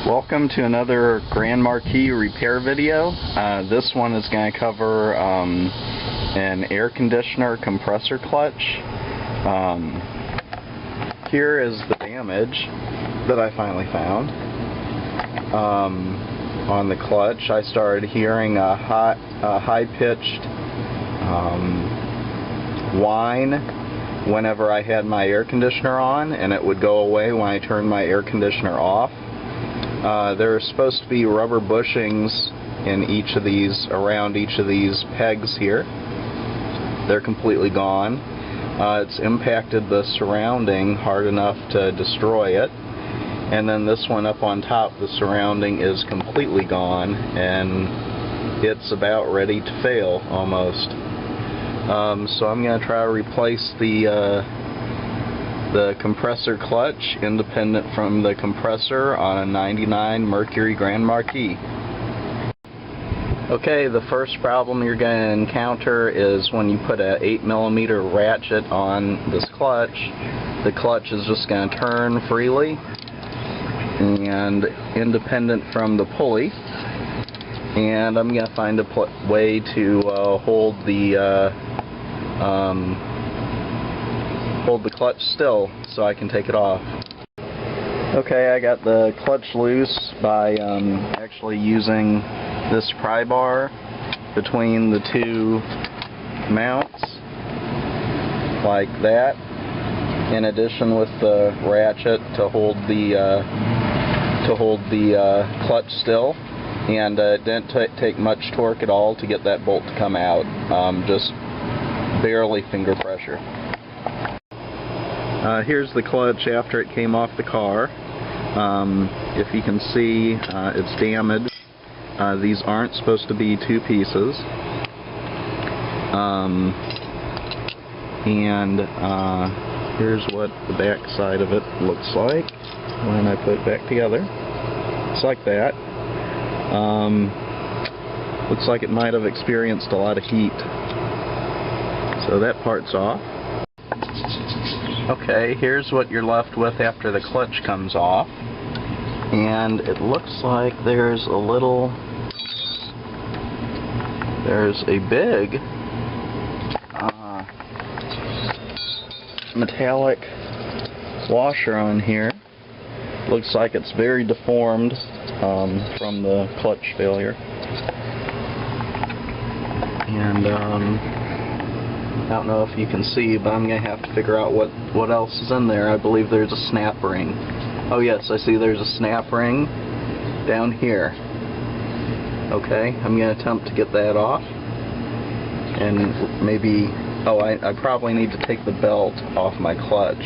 Welcome to another Grand Marquis repair video. This one is going to cover an air conditioner compressor clutch. Here is the damage that I finally found. On the clutch, I started hearing a high-pitched whine whenever I had my air conditioner on, and it would go away when I turned my air conditioner off. There are supposed to be rubber bushings in around each of these pegs here. They're completely gone. It's impacted the surrounding hard enough to destroy it. And then this one up on top, the surrounding is completely gone, and it's about ready to fail almost. So I'm going to try to replace the compressor clutch independent from the compressor on a 99 Mercury Grand Marquis. Okay, the first problem you're going to encounter is when you put an 8mm ratchet on this clutch, the clutch is just going to turn freely and independent from the pulley. And I'm going to find a way to hold the clutch still so I can take it off. Okay, I got the clutch loose by actually using this pry bar between the two mounts, like that, in addition with the ratchet to hold the clutch still. And it didn't take much torque at all to get that bolt to come out, just barely finger pressure. Here's the clutch after it came off the car. If you can see, it's damaged. These aren't supposed to be two pieces. Here's what the back side of it looks like when I put it back together. It's like that. Looks like it might have experienced a lot of heat. So that part's off. Okay, here's what you're left with after the clutch comes off. And it looks like there's a big metallic washer on here. Looks like it's very deformed from the clutch failure. And I don't know if you can see, but I'm going to have to figure out what else is in there. I believe there's a snap ring. Oh yes, I see there's a snap ring down here. Okay, I'm going to attempt to get that off. And maybe, I probably need to take the belt off my clutch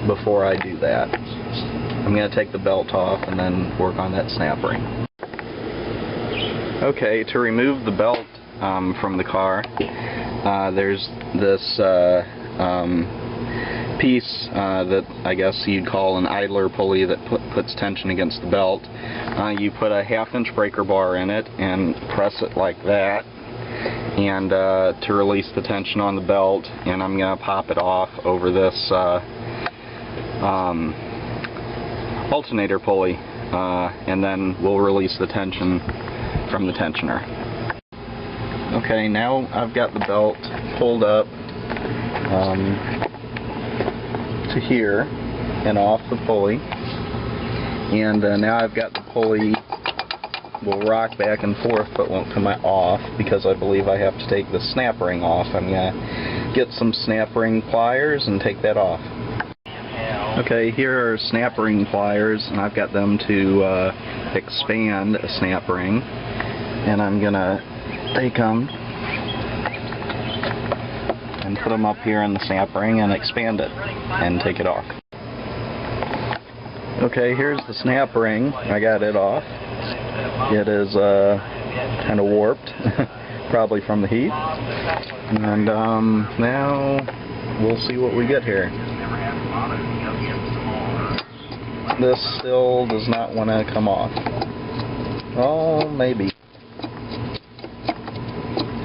before I do that. I'm going to take the belt off and then work on that snap ring. Okay, to remove the belt from the car, there's this piece that I guess you'd call an idler pulley that puts tension against the belt. You put a 1/2-inch breaker bar in it and press it like that, and to release the tension on the belt, and I'm going to pop it off over this alternator pulley, and then we'll release the tension from the tensioner. Okay, now I've got the belt pulled up to here and off the pulley, and now I've got the pulley will rock back and forth but won't come off because I believe I have to take the snap ring off. I'm going to get some snap ring pliers and take that off. Okay, here are snap ring pliers, and I've got them to expand a snap ring, and I'm going to take them and put them up here in the snap ring and expand it and take it off. Okay, here's the snap ring. I got it off. It is kind of warped, probably from the heat. And now we'll see what we get here. This still does not want to come off. Oh, maybe.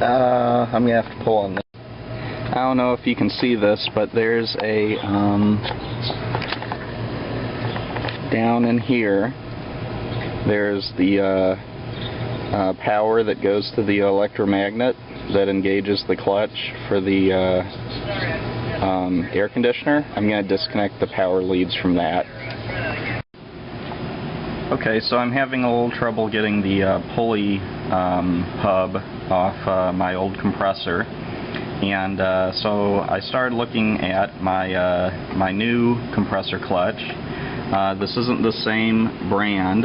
I'm going to have to pull on this. I don't know if you can see this, but there's a down in here, there's the power that goes to the electromagnet that engages the clutch for the air conditioner. I'm going to disconnect the power leads from that. Okay, so I'm having a little trouble getting the pulley hub off my old compressor, and so I started looking at my new compressor clutch. This isn't the same brand.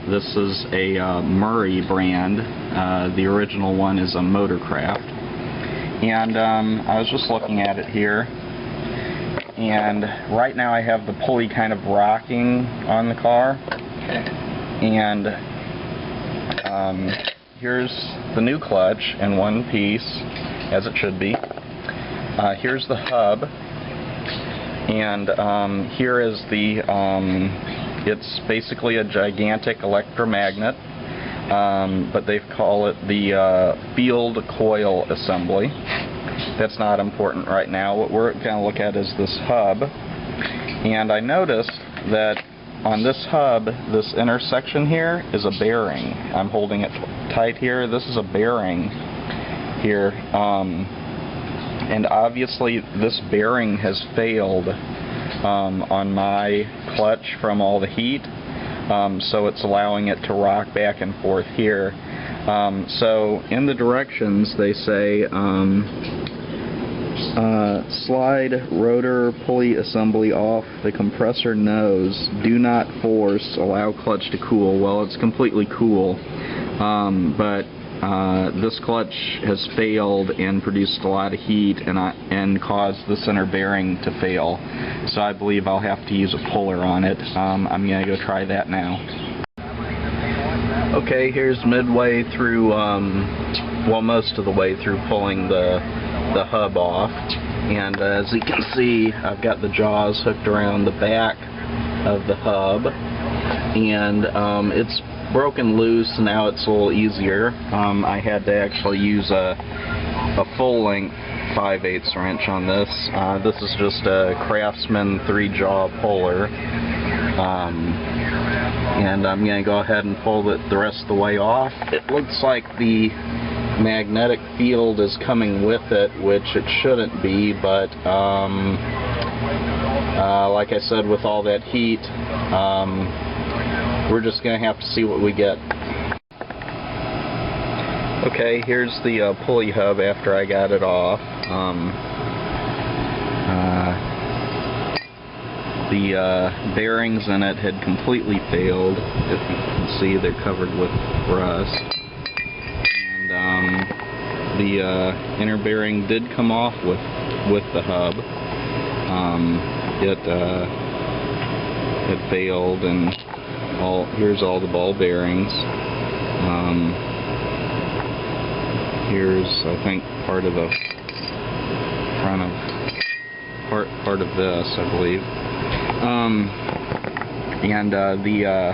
This is a Murray brand. The original one is a Motorcraft. And I was just looking at it here, and right now I have the pulley kind of rocking on the car. And here's the new clutch in one piece, as it should be. Here's the hub. And here is the, it's basically a gigantic electromagnet, but they call it the field coil assembly. That's not important right now. What we're going to look at is this hub. And I noticed that on this hub, this intersection here is a bearing. I'm holding it tight here. This is a bearing here. And obviously this bearing has failed on my clutch from all the heat, so it's allowing it to rock back and forth here. So in the directions they say slide rotor pulley assembly off the compressor nose, do not force, allow clutch to cool. Well, it's completely cool, but this clutch has failed and produced a lot of heat and caused the center bearing to fail. So I believe I'll have to use a puller on it. I'm going to go try that now. Okay, here's midway through, well, most of the way through pulling the hub off. And as you can see, I've got the jaws hooked around the back of the hub. And it's broken loose, and now it's a little easier. I had to actually use a full-length 5/8 wrench on this. This is just a Craftsman 3-jaw puller. And I'm going to go ahead and pull it the rest of the way off. It looks like the magnetic field is coming with it, which it shouldn't be, but like I said, with all that heat, we're just going to have to see what we get. Okay, here's the pulley hub after I got it off. The bearings in it had completely failed. If you can see, they're covered with rust. And the inner bearing did come off with the hub. It failed, and here's all the ball bearings. Here's, I think, part of the front of part of this, I believe. And the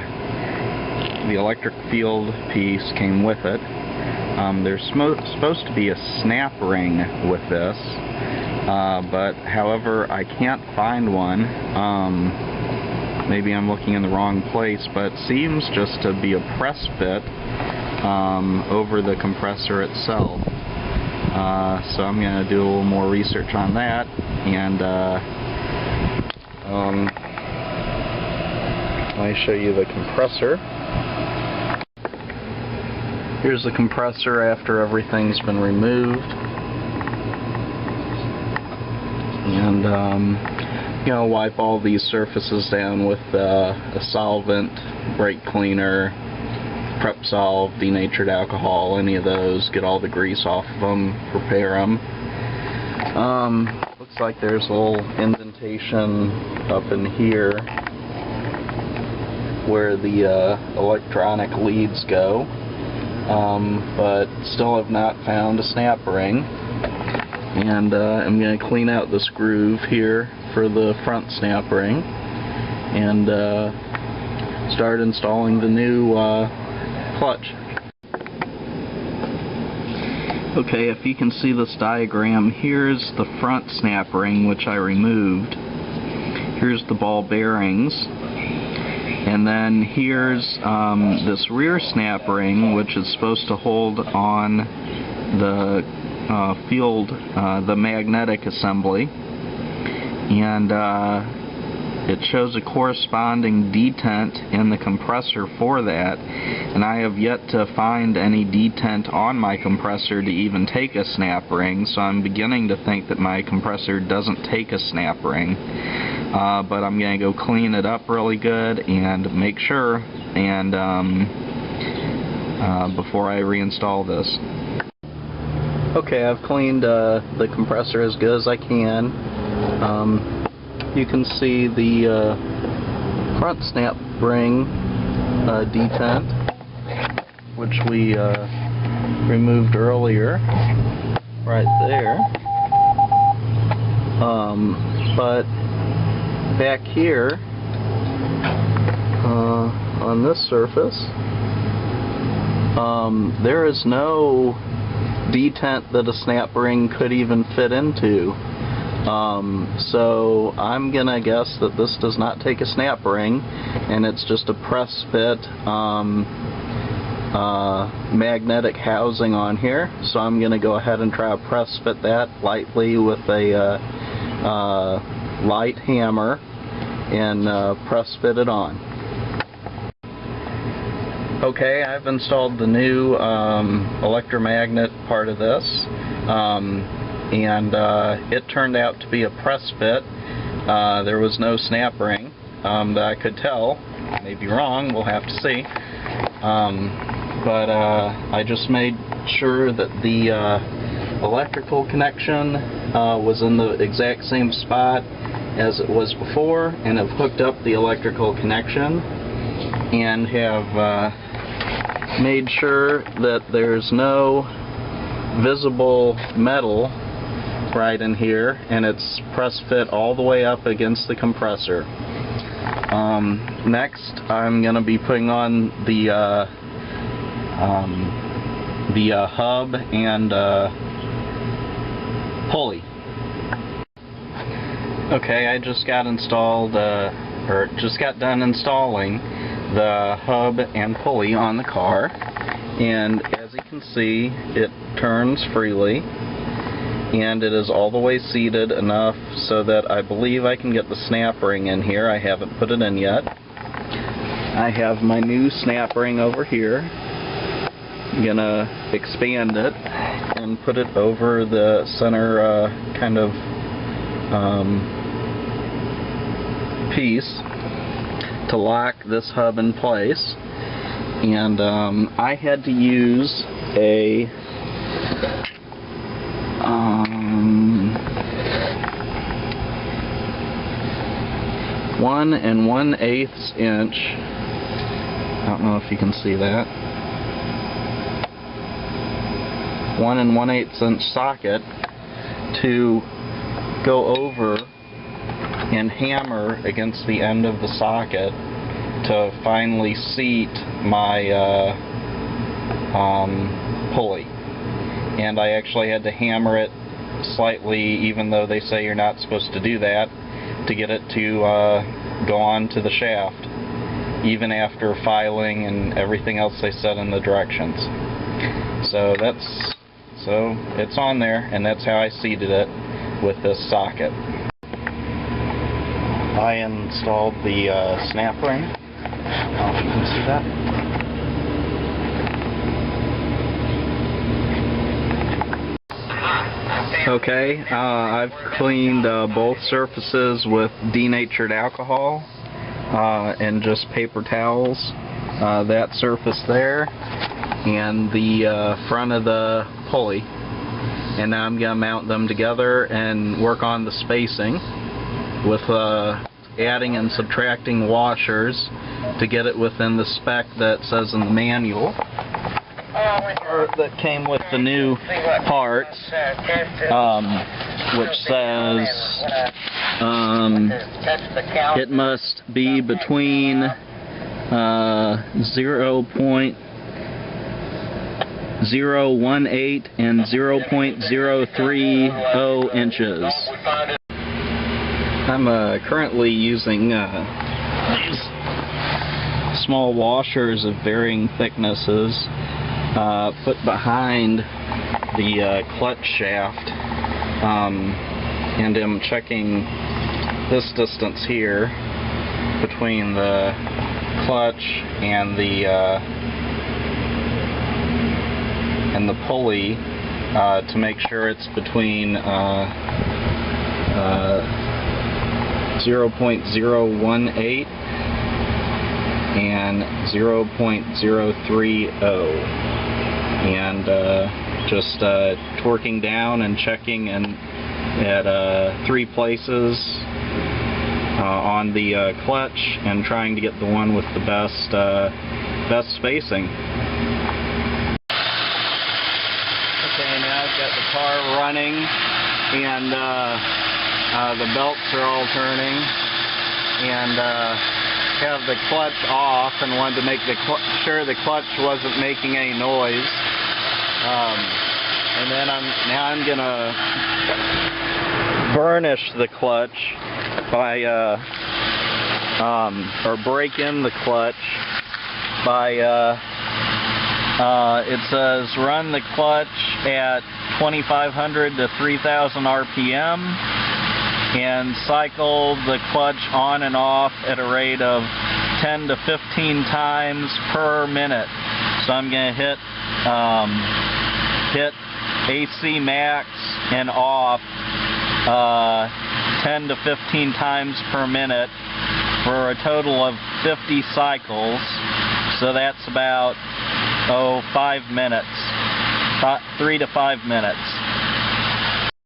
electric field piece came with it. There's supposed to be a snap ring with this, but however, I can't find one. Maybe I'm looking in the wrong place, but it seems just to be a press fit over the compressor itself. So I'm going to do a little more research on that, and let me show you the compressor. Here's the compressor after everything's been removed. And you know, wipe all these surfaces down with a solvent, brake cleaner, prep solve, denatured alcohol, any of those. Get all the grease off of them, repair them. Looks like there's a little indentation up in here where the electronic leads go, but still have not found a snap ring. And I'm going to clean out this groove here for the front snap ring and start installing the new clutch. Okay, if you can see this diagram, here's the front snap ring, which I removed. Here's the ball bearings, And then here's this rear snap ring, which is supposed to hold on the the magnetic assembly. And it shows a corresponding detent in the compressor for that, and I have yet to find any detent on my compressor to even take a snap ring, so I'm beginning to think that my compressor doesn't take a snap ring. But I'm going to go clean it up really good and make sure, and before I reinstall this. Okay, I've cleaned the compressor as good as I can. You can see the front snap ring detent, which we removed earlier, right there. But back here on this surface, there is no detent that a snap ring could even fit into. So I'm gonna guess that this does not take a snap ring, and it's just a press fit magnetic housing on here. So I'm gonna go ahead and try to press fit that lightly with a light hammer and press fit it on. Okay, I've installed the new electromagnet part of this. And it turned out to be a press fit. There was no snap ring that I could tell. I may be wrong, we'll have to see. But I just made sure that the electrical connection was in the exact same spot as it was before, and have hooked up the electrical connection, and have made sure that there's no visible metal right in here, and it's press fit all the way up against the compressor. Next, I'm going to be putting on the hub and pulley. Okay, I just got installed, or just got done installing the hub and pulley on the car, and as you can see, it turns freely. And it is all the way seated enough so that I believe I can get the snap ring in here. I haven't put it in yet. I have my new snap ring over here. I'm gonna expand it and put it over the center kind of piece to lock this hub in place. And I had to use a 1 1/8 inch, I don't know if you can see that, 1 1/8 inch socket to go over and hammer against the end of the socket to finally seat my pulley. And I actually had to hammer it slightly, even though they say you're not supposed to do that, to get it to go on to the shaft, even after filing and everything else they said in the directions. So it's on there, and that's how I seated it with this socket. I installed the snap ring. I don't know if you can see that. Okay, I've cleaned both surfaces with denatured alcohol and just paper towels. That surface there and the front of the pulley. And now I'm going to mount them together and work on the spacing with adding and subtracting washers to get it within the spec that says in the manual, or that came with the new parts, which says it must be between 0.018 and 0.030 inches. I'm currently using these small washers of varying thicknesses put behind the clutch shaft, and am checking this distance here between the clutch and the pulley to make sure it's between 0.018 and 0.030, and just torquing down and checking at 3 places on the clutch and trying to get the one with the best spacing. Okay, now I've got the car running and the belts are all turning, and have the clutch off, and wanted to make sure the clutch wasn't making any noise. And then I'm gonna burnish the clutch by or break in the clutch by it says run the clutch at 2500 to 3000 RPM and cycle the clutch on and off at a rate of 10 to 15 times per minute. So I'm going to hit AC max and off 10 to 15 times per minute for a total of 50 cycles. So that's about 5 minutes, 3 to 5 minutes.